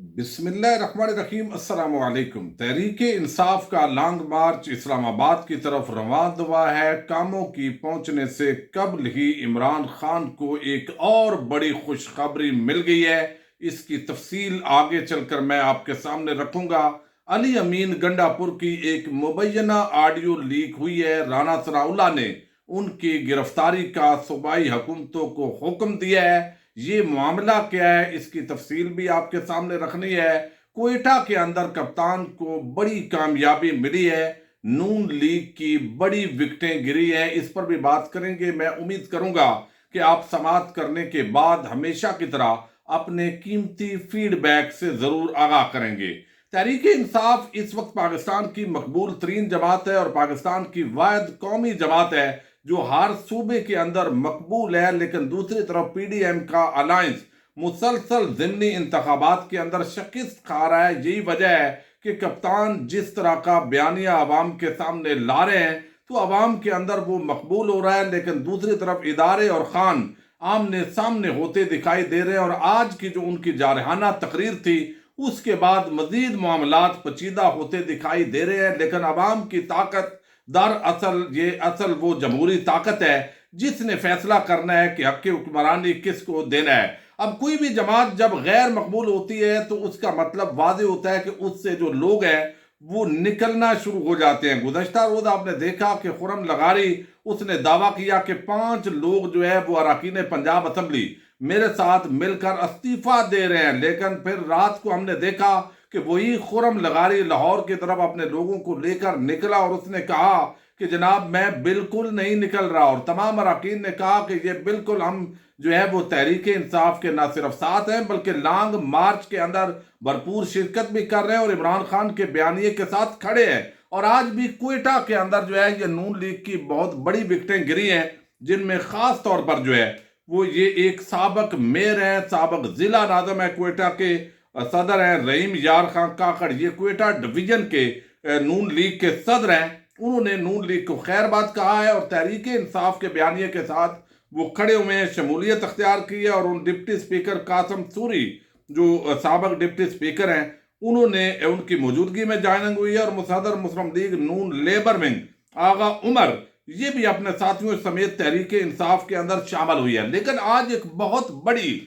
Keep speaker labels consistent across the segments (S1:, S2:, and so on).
S1: بسم اللہ الرحمن الرحیم۔ السلام علیکم۔ تحریک انصاف کا لانگ مارچ اسلام آباد کی طرف رواں ہوا ہے۔ کاموں کی پہنچنے سے قبل ہی عمران خان کو ایک اور بڑی خوشخبری مل گئی ہے۔ اس کی تفصیل آگے چل کر میں آپ کے سامنے رکھوں گا۔ علی امین گنڈا پور کی ایک مبینہ آڈیو لیک ہوئی ہے۔ رانا ثناء اللہ نے ان کی گرفتاری کا صوبائی حکومتوں کو حکم دیا ہے۔ یہ معاملہ کیا ہے، اس کی تفصیل بھی آپ کے سامنے رکھنی ہے۔ کوئٹہ کے اندر کپتان کو بڑی کامیابی ملی ہے۔ نون لیگ کی بڑی وکٹیں گری ہیں، اس پر بھی بات کریں گے۔ میں امید کروں گا کہ آپ سماعت کرنے کے بعد ہمیشہ کی طرح اپنے قیمتی فیڈ بیک سے ضرور آگاہ کریں گے۔ تحریک انصاف اس وقت پاکستان کی مقبول ترین جماعت ہے اور پاکستان کی واحد قومی جماعت ہے جو ہر صوبے کے اندر مقبول ہے، لیکن دوسری طرف پی ڈی ایم کا الائنس مسلسل ضمنی انتخابات کے اندر شکست کھا رہا ہے۔ یہی وجہ ہے کہ کپتان جس طرح کا بیانیہ عوام کے سامنے لا رہے ہیں تو عوام کے اندر وہ مقبول ہو رہا ہے، لیکن دوسری طرف ادارے اور خان آمنے سامنے ہوتے دکھائی دے رہے ہیں۔ اور آج کی جو ان کی جارحانہ تقریر تھی اس کے بعد مزید معاملات پیچیدہ ہوتے دکھائی دے رہے ہیں، لیکن عوام کی طاقت اصل وہ جمہوری طاقت ہے جس نے فیصلہ کرنا ہے کہ حق حکمرانی کس کو دینا ہے۔ اب کوئی بھی جماعت جب غیر مقبول ہوتی ہے تو اس کا مطلب واضح ہوتا ہے کہ اس سے جو لوگ ہیں وہ نکلنا شروع ہو جاتے ہیں۔ گزشتہ روز آپ نے دیکھا کہ خرم لغاری اس نے دعویٰ کیا کہ 5 لوگ جو ہے وہ اراکین پنجاب اسمبلی میرے ساتھ مل کر استعفیٰ دے رہے ہیں، لیکن پھر رات کو ہم نے دیکھا کہ وہی خرم لغاری لاہور کی طرف اپنے لوگوں کو لے کر نکلا اور اس نے کہا کہ جناب میں بالکل نہیں نکل رہا، اور تمام اراکین نے کہا کہ یہ بالکل ہم جو ہے وہ تحریک انصاف کے نہ صرف ساتھ ہیں بلکہ لانگ مارچ کے اندر بھرپور شرکت بھی کر رہے ہیں اور عمران خان کے بیانیے کے ساتھ کھڑے ہیں۔ اور آج بھی کوئٹہ کے اندر جو ہے یہ نون لیگ کی بہت بڑی وکٹیں گری ہیں، جن میں خاص طور پر جو ہے وہ یہ ایک سابق میئر ہیں، سابق ضلع ناظم ہے کوئٹہ کے، صدر ہیں رحیم یار خان کاکڑ، یہ کوئٹہ ڈویژن کے نون لیگ کے صدر ہیں۔ انہوں نے نون لیگ کو خیر بات کہا ہے اور تحریک انصاف کے بیانیے کے ساتھ وہ کھڑے ہوئے ہیں، شمولیت اختیار کی ہے۔ اور ان ڈپٹی سپیکر قاسم سوری جو سابق ڈپٹی سپیکر ہیں انہوں نے ان کی موجودگی میں جوائننگ ہوئی ہے، اور صدر مسلم لیگ نون لیبر ونگ آغا عمر یہ بھی اپنے ساتھیوں سمیت تحریک انصاف کے اندر شامل ہوئی ہے۔ لیکن آج ایک بہت بڑی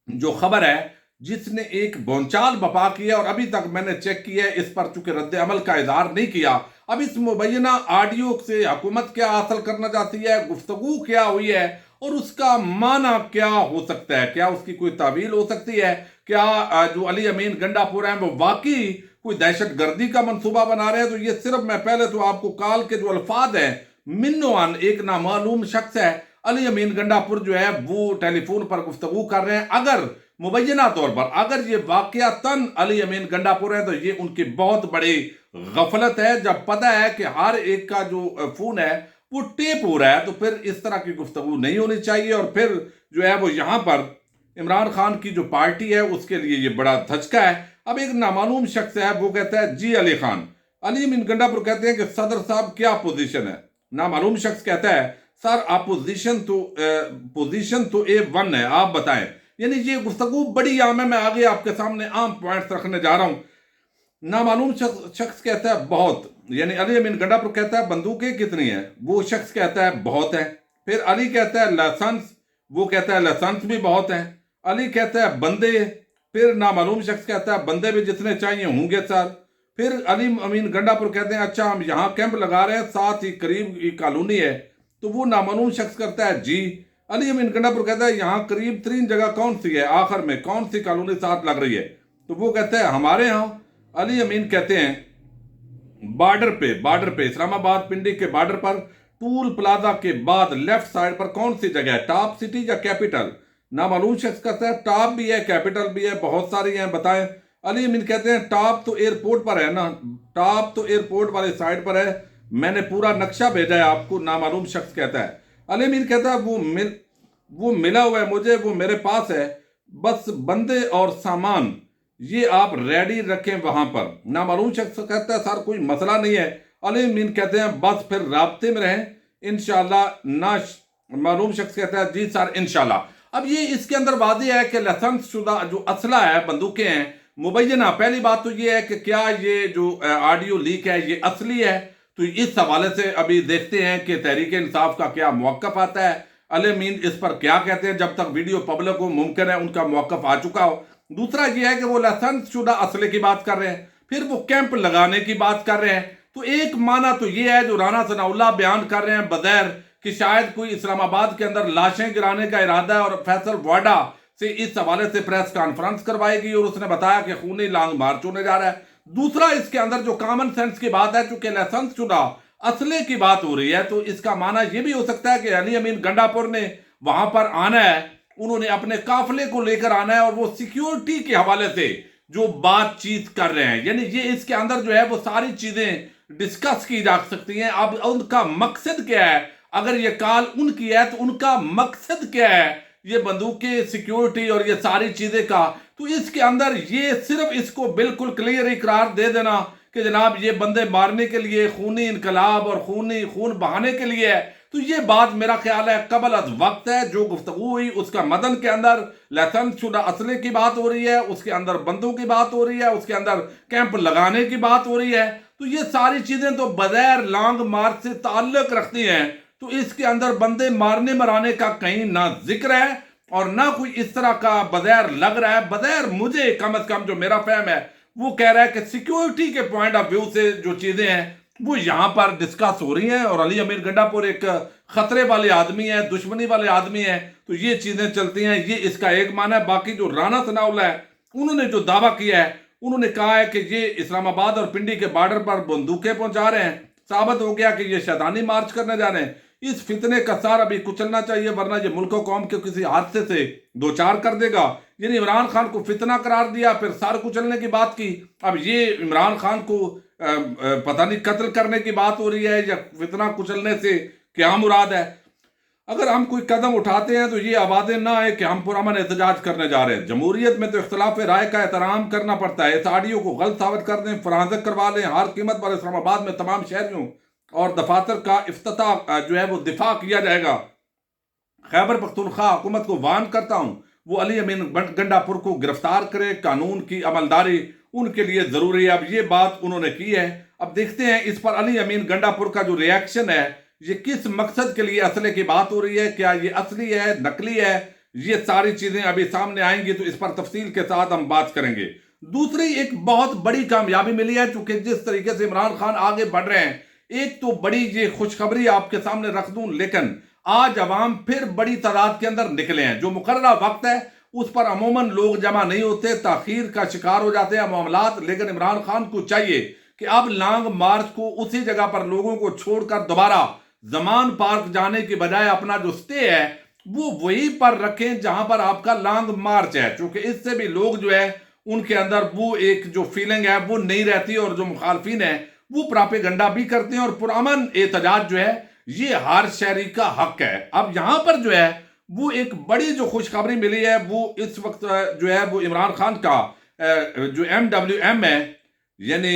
S1: جو خبر ہے جس نے ایک بونچال بپا کی ہے، اور ابھی تک میں نے چیک کیا ہے، اس پر چونکہ رد عمل کا اظہار نہیں کیا۔ اب اس مبینہ آڈیو سے حکومت کیا حاصل کرنا چاہتی ہے، گفتگو کیا ہوئی ہے اور اس کا معنی کیا ہو سکتا ہے، کیا اس کی کوئی تعویل ہو سکتی ہے، کیا جو علی امین گنڈا پور ہیں وہ واقعی کوئی دہشت گردی کا منصوبہ بنا رہے ہیں؟ تو یہ صرف میں پہلے تو آپ کو کال کے جو الفاظ ہیں منوان ایک نامعلوم شخص ہے علی امین گنڈا پور جو ہے وہ ٹیلی فون پر گفتگو کر رہے ہیں۔ اگر مبینہ طور پر اگر یہ واقعتاً علی امین گنڈا پور ہے تو یہ ان کی بہت بڑی غفلت ہے، جب پتہ ہے کہ ہر ایک کا جو فون ہے وہ ٹیپ ہو رہا ہے تو پھر اس طرح کی گفتگو نہیں ہونی چاہیے۔ اور پھر جو ہے وہ یہاں پر عمران خان کی جو پارٹی ہے اس کے لیے یہ بڑا دھچکا ہے۔ اب ایک نامعلوم شخص ہے وہ کہتا ہے جی علی خان، علی امین گنڈا پور کہتے ہیں کہ صدر صاحب کیا پوزیشن ہے؟ نامعلوم شخص کہتا ہے سر اپوزیشن تو A1 ہے، آپ بتائیں۔ یعنی یہ گفتگو بڑی عام ہے، میں آگے آپ کے سامنے عام پوائنٹس رکھنے جا رہا ہوں۔ نامعلوم شخص کہتا ہے بہت، یعنی علی امین گنڈا پور کہتا ہے بندوقیں کتنی ہیں؟ وہ شخص کہتا ہے بہت ہیں۔ پھر علی کہتا ہے لائسنس، وہ کہتا ہے لائسنس بھی بہت ہیں۔ علی کہتا ہے بندے، پھر نامعلوم شخص کہتا ہے بندے بھی جتنے چاہیے ہوں گے سر۔ پھر علی امین گنڈا پور کہتے ہیں اچھا ہم یہاں کیمپ لگا رہے ہیں، ساتھ ہی قریب یہ کالونی ہے، تو وہ نامعلوم شخص کرتا ہے جی۔ علی امین گنڈا پور کہتا ہے یہاں قریب ترین جگہ کون سی ہے، آخر میں کون سی کالونی ساتھ لگ رہی ہے؟ تو وہ کہتا ہے ہمارے ہاں۔ علی امین کہتے ہیں بارڈر پہ اسلام آباد پنڈی کے بارڈر پر ٹول پلازا کے بعد لیفٹ سائیڈ پر کون سی جگہ ہے، ٹاپ سٹی یا کیپٹل؟ نامعلوم شخص کہتا ہے ٹاپ بھی ہے کیپٹل بھی ہے، بہت ساری ہیں بتائیں۔ علی امین کہتے ہیں ٹاپ تو ایئرپورٹ پر ہے نا، ٹاپ تو ایئرپورٹ والی سائیڈ پر ہے، میں نے پورا نقشہ بھیجا ہے آپ کو، نامعلوم شخص کہتا ہے۔ علی امین کہتا ہے وہ ملا ہوا ہے مجھے، وہ میرے پاس ہے، بس بندے اور سامان یہ آپ ریڈی رکھیں وہاں پر۔ نامعلوم شخص کہتا ہے سر کوئی مسئلہ نہیں ہے۔ علی امین کہتے ہیں بس پھر رابطے میں رہیں انشاءاللہ۔ معلوم شخص کہتا ہے جی سر انشاءاللہ۔ اب یہ اس کے اندر واضح ہے کہ لائسنس شدہ جو اسلحہ ہے، بندوقیں ہیں مبینہ، پہلی بات تو یہ ہے کہ کیا یہ جو آڈیو لیک ہے یہ اصلی ہے؟ تو اس حوالے سے ابھی دیکھتے ہیں کہ تحریک انصاف کا کیا موقف آتا ہے، علی امین اس پر کیا کہتے ہیں۔ جب تک ویڈیو پبلک ہو ممکن ہے ان کا موقف آ چکا ہو۔ دوسرا یہ ہے کہ وہ لائسنس شدہ اسلحے کی بات کر رہے ہیں، پھر وہ کیمپ لگانے کی بات کر رہے ہیں۔ تو ایک معنی تو یہ ہے جو رانا ثناء اللہ بیان کر رہے ہیں بظاہر کہ شاید کوئی اسلام آباد کے اندر لاشیں گرانے کا ارادہ ہے، اور فیصل واڈا سے اس حوالے سے پریس کانفرنس کروائے گی اور اس نے بتایا کہ خونی لانگ مارچ ہونے جا رہا ہے۔ دوسرا اس کے اندر جو کامن سینس کی بات ہے، چونکہ لائسنس شدہ اسلحے کی بات ہو رہی ہے تو اس کا معنی یہ بھی ہو سکتا ہے کہ علی امین گنڈا پور نے وہاں پر آنا ہے، انہوں نے اپنے قافلے کو لے کر آنا ہے، اور وہ سیکیورٹی کے حوالے سے جو بات چیت کر رہے ہیں، یعنی یہ اس کے اندر جو ہے وہ ساری چیزیں ڈسکس کی جا سکتی ہیں۔ اب ان کا مقصد کیا ہے؟ اگر یہ کال ان کی ہے تو ان کا مقصد کیا ہے؟ یہ بندوقیں، سیکیورٹی اور یہ ساری چیزیں کا، تو اس کے اندر یہ صرف اس کو بالکل کلیئر اقرار دے دینا کہ جناب یہ بندے مارنے کے لیے، خونی انقلاب اور خون بہانے کے لیے ہے، تو یہ بات میرا خیال ہے قبل از وقت ہے۔ جو گفتگو ہوئی اس کا مدن کے اندر لائسنس شدہ اسلحے کی بات ہو رہی ہے، اس کے اندر بندوں کی بات ہو رہی ہے، اس کے اندر کیمپ لگانے کی بات ہو رہی ہے، تو یہ ساری چیزیں تو بغیر لانگ مارچ سے تعلق رکھتی ہیں۔ تو اس کے اندر بندے مارنے مرانے کا کہیں نہ ذکر ہے اور نہ کوئی اس طرح کا بظاہر لگ رہا ہے۔ بظاہر مجھے کم از کم جو میرا فہم ہے وہ کہہ رہا ہے کہ سیکیورٹی کے پوائنٹ آف ویو سے جو چیزیں ہیں وہ یہاں پر ڈسکس ہو رہی ہیں، اور علی امین گنڈا پور ایک خطرے والے آدمی ہیں، دشمنی والے آدمی ہیں، تو یہ چیزیں چلتی ہیں۔ یہ اس کا ایک معنی ہے۔ باقی جو رانا ثناء اللہ ہے انہوں نے جو دعویٰ کیا ہے، انہوں نے کہا ہے کہ یہ اسلام آباد اور پنڈی کے بارڈر پر بندوقیں پہنچا رہے ہیں، ثابت ہو گیا کہ یہ شیطانی مارچ کرنے جا رہے ہیں۔ اس فتنے کا سار ابھی کچلنا چاہیے، ورنہ یہ ملک و قوم کے کسی حادثے سے دوچار کر دے گا۔ یعنی عمران خان کو فتنہ قرار دیا، پھر سار کچلنے کی بات کی، اب یہ عمران خان کو پتہ نہیں قتل کرنے کی بات ہو رہی ہے یا فتنہ کچلنے سے کیا مراد ہے۔ اگر ہم کوئی قدم اٹھاتے ہیں تو یہ آوازیں نہ آئے کہ ہم پرامن احتجاج کرنے جا رہے ہیں۔ جمہوریت میں تو اختلاف رائے کا احترام کرنا پڑتا ہے۔ اس آڈیو کو غلط ثابت کر دیں، فرانزک کروا لیں، ہر قیمت پر اسلام آباد میں تمام شہریوں اور دفاتر کا افتتاح جو ہے وہ دفاع کیا جائے گا۔ خیبر پختونخوا حکومت کو وارن کرتا ہوں وہ علی امین گنڈا پور کو گرفتار کرے، قانون کی عملداری ان کے لیے ضروری ہے۔ اب یہ بات انہوں نے کی ہے، اب دیکھتے ہیں اس پر علی امین گنڈا پور کا جو ریاکشن ہے، یہ کس مقصد کے لیے اسلحے کی بات ہو رہی ہے، کیا یہ اصلی ہے، نقلی ہے، یہ ساری چیزیں ابھی سامنے آئیں گی تو اس پر تفصیل کے ساتھ ہم بات کریں گے۔ دوسری ایک بہت بڑی کامیابی ملی ہے، چونکہ جس طریقے سے عمران خان آگے بڑھ رہے ہیں، ایک تو بڑی یہ خوشخبری آپ کے سامنے رکھ دوں، لیکن آج عوام پھر بڑی تعداد کے اندر نکلے ہیں۔ جو مقررہ وقت ہے اس پر عموماً لوگ جمع نہیں ہوتے، تاخیر کا شکار ہو جاتے ہیں معاملات، لیکن عمران خان کو چاہیے کہ اب لانگ مارچ کو اسی جگہ پر لوگوں کو چھوڑ کر دوبارہ زمان پارک جانے کی بجائے اپنا جو سٹے ہے وہ وہی پر رکھیں جہاں پر آپ کا لانگ مارچ ہے، چونکہ اس سے بھی لوگ جو ہے ان کے اندر وہ ایک جو فیلنگ ہے وہ نہیں رہتی، اور جو مخالفین ہیں وہ پراپیگنڈا بھی کرتے ہیں، اور پرامن احتجاج جو ہے یہ ہر شہری کا حق ہے۔ اب یہاں پر جو ہے وہ ایک بڑی جو خوشخبری ملی ہے وہ اس وقت جو ہے وہ عمران خان کا جو MWM ہے، یعنی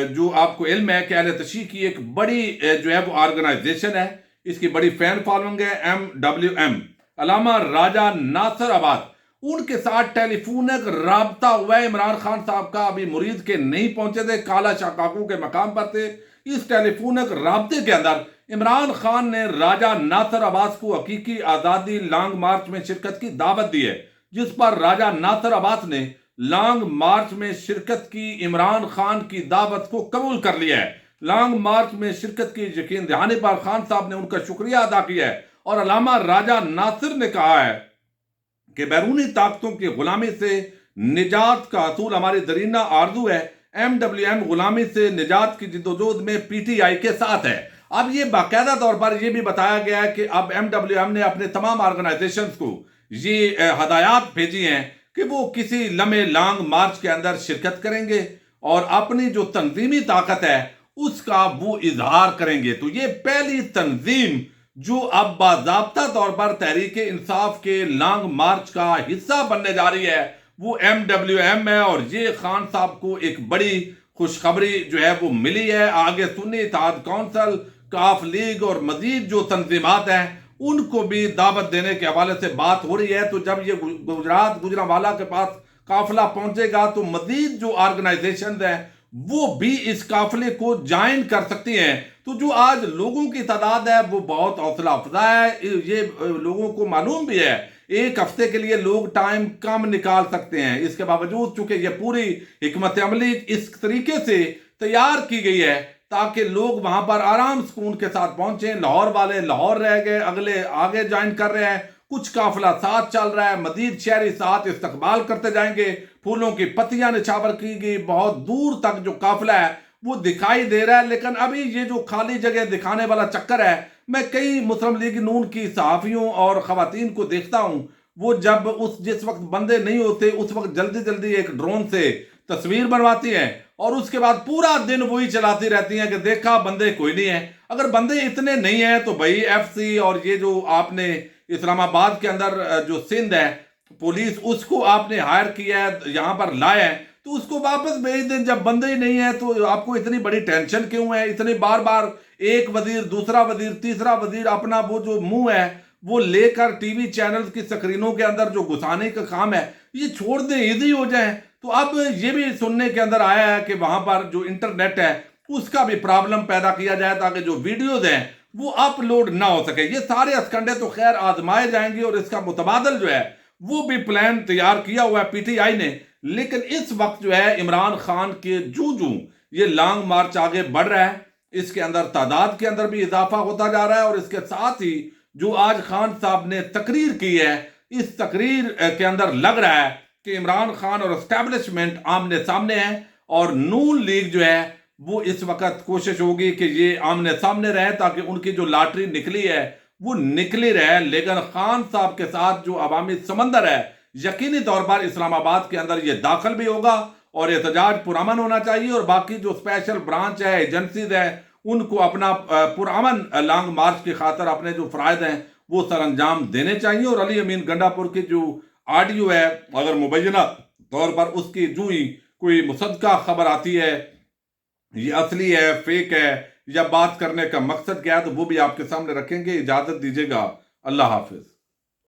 S1: جو آپ کو علم ہے کہ اہل تشیع کی ایک بڑی جو ہے وہ آرگنائزیشن ہے، اس کی بڑی فین فالوئنگ ہے، MWM، علامہ راجہ ناصر آباد، ان کے ساتھ ٹیلی فونک رابطہ ہوا ہے عمران خان صاحب کا۔ ابھی مرید کے نہیں پہنچے تھے، کالا شاہ کاکو کے مقام پر تھے۔ اس ٹیلی فونک رابطے کے اندر عمران خان نے راجہ ناصر عباس کو حقیقی آزادی لانگ مارچ میں شرکت کی دعوت دی ہے، جس پر راجہ ناصر عباس نے لانگ مارچ میں شرکت کی عمران خان کی دعوت کو قبول کر لیا ہے۔ لانگ مارچ میں شرکت کی یقین دہانی پر خان صاحب نے ان کا شکریہ ادا کیا ہے، اور علامہ راجہ ناصر نے کہا ہے کہ بیرونی طاقتوں کی غلامی سے نجات کا اصول ہماری دیرینہ آرزو ہے۔ MWM غلامی سے نجات کی جدوجہد میں PTI کے ساتھ ہے۔ اب یہ باقاعدہ طور پر یہ بھی بتایا گیا ہے کہ اب MWM نے اپنے تمام آرگنائزیشنز کو یہ ہدایات بھیجی ہیں کہ وہ کسی لمحے لانگ مارچ کے اندر شرکت کریں گے اور اپنی جو تنظیمی طاقت ہے اس کا وہ اظہار کریں گے۔ تو یہ پہلی تنظیم جو اب باضابطہ طور پر تحریک انصاف کے لانگ مارچ کا حصہ بننے جا رہی ہے وہ MWM ہے، اور یہ خان صاحب کو ایک بڑی خوشخبری جو ہے وہ ملی ہے۔ آگے سنی اتحاد کونسل، کاف لیگ اور مزید جو تنظیمات ہیں ان کو بھی دعوت دینے کے حوالے سے بات ہو رہی ہے۔ تو جب یہ گجرات گوجرانوالا کے پاس قافلہ پہنچے گا تو مزید جو آرگنائزیشنز ہیں وہ بھی اس قافلے کو جوائن کر سکتی ہیں۔ تو جو آج لوگوں کی تعداد ہے وہ بہت حوصلہ افزا ہے۔ یہ لوگوں کو معلوم بھی ہے ایک ہفتے کے لیے لوگ ٹائم کم نکال سکتے ہیں، اس کے باوجود چونکہ یہ پوری حکمت عملی اس طریقے سے تیار کی گئی ہے تاکہ لوگ وہاں پر آرام سکون کے ساتھ پہنچیں۔ لاہور والے لاہور رہ گئے، اگلے آگے جوائن کر رہے ہیں، کچھ قافلہ ساتھ چل رہا ہے، مزید شہری ساتھ استقبال کرتے جائیں گے، پھولوں کی پتیاں نچھاور کی گئی، بہت دور تک جو قافلہ ہے وہ دکھائی دے رہا ہے۔ لیکن ابھی یہ جو خالی جگہ دکھانے والا چکر ہے، میں کئی مسلم لیگ نون کی صحافیوں اور خواتین کو دیکھتا ہوں، وہ جب جس وقت بندے نہیں ہوتے اس وقت جلدی جلدی ایک ڈرون سے تصویر بنواتی ہیں اور اس کے بعد پورا دن وہی چلاتی رہتی ہیں کہ دیکھا بندے کوئی نہیں ہے۔ اگر بندے اتنے نہیں ہیں تو بھائی ایف سی اور یہ جو آپ نے اسلام آباد کے اندر جو سندھ ہے پولیس، اس کو آپ نے ہائر کیا ہے، یہاں پر لایا ہے، تو اس کو واپس بھیج دیں۔ جب بندے ہی نہیں ہیں تو آپ کو اتنی بڑی ٹینشن کیوں ہے؟ اتنی بار بار ایک وزیر دوسرا وزیر تیسرا وزیر اپنا وہ جو منہ ہے وہ لے کر ٹی وی چینلز کی سکرینوں کے اندر جو گھسانے کا کام ہے یہ چھوڑ دیں، ایزی ہو جائیں۔ تو اب یہ بھی سننے کے اندر آیا ہے کہ وہاں پر جو انٹرنیٹ ہے اس کا بھی پرابلم پیدا کیا جائے تاکہ جو ویڈیوز ہیں وہ اپلوڈ نہ ہو سکے۔ یہ سارے اسکنڈے تو خیر آزمائے جائیں گے اور اس کا متبادل جو ہے وہ بھی پلان تیار کیا ہوا ہے پی ٹی آئی نے۔ لیکن اس وقت جو ہے عمران خان کے جو یہ لانگ مارچ آگے بڑھ رہا ہے، اس کے اندر تعداد کے اندر بھی اضافہ ہوتا جا رہا ہے، اور اس کے ساتھ ہی جو آج خان صاحب نے تقریر کی ہے اس تقریر کے اندر لگ رہا ہے کہ عمران خان اور اسٹیبلشمنٹ آمنے سامنے ہیں، اور نون لیگ جو ہے وہ اس وقت کوشش ہوگی کہ یہ آمنے سامنے رہے تاکہ ان کی جو لاٹری نکلی ہے وہ نکلی رہے۔ لیکن خان صاحب کے ساتھ جو عوامی سمندر ہے یقینی طور پر اسلام آباد کے اندر یہ داخل بھی ہوگا، اور احتجاج پرامن ہونا چاہیے، اور باقی جو اسپیشل برانچ ہے ایجنسیز ہیں ان کو اپنا پرامن لانگ مارچ کی خاطر اپنے جو فرائض ہیں وہ سر انجام دینے چاہیے۔ اور علی امین گنڈا پور کی جو آڈیو ہے اگر مبینہ طور پر اس کی جو ہی کوئی مصدقہ خبر آتی ہے یہ اصلی ہے فیک ہے یا بات کرنے کا مقصد کیا ہے تو وہ بھی آپ کے سامنے رکھیں گے۔ اجازت دیجیے گا، اللہ حافظ۔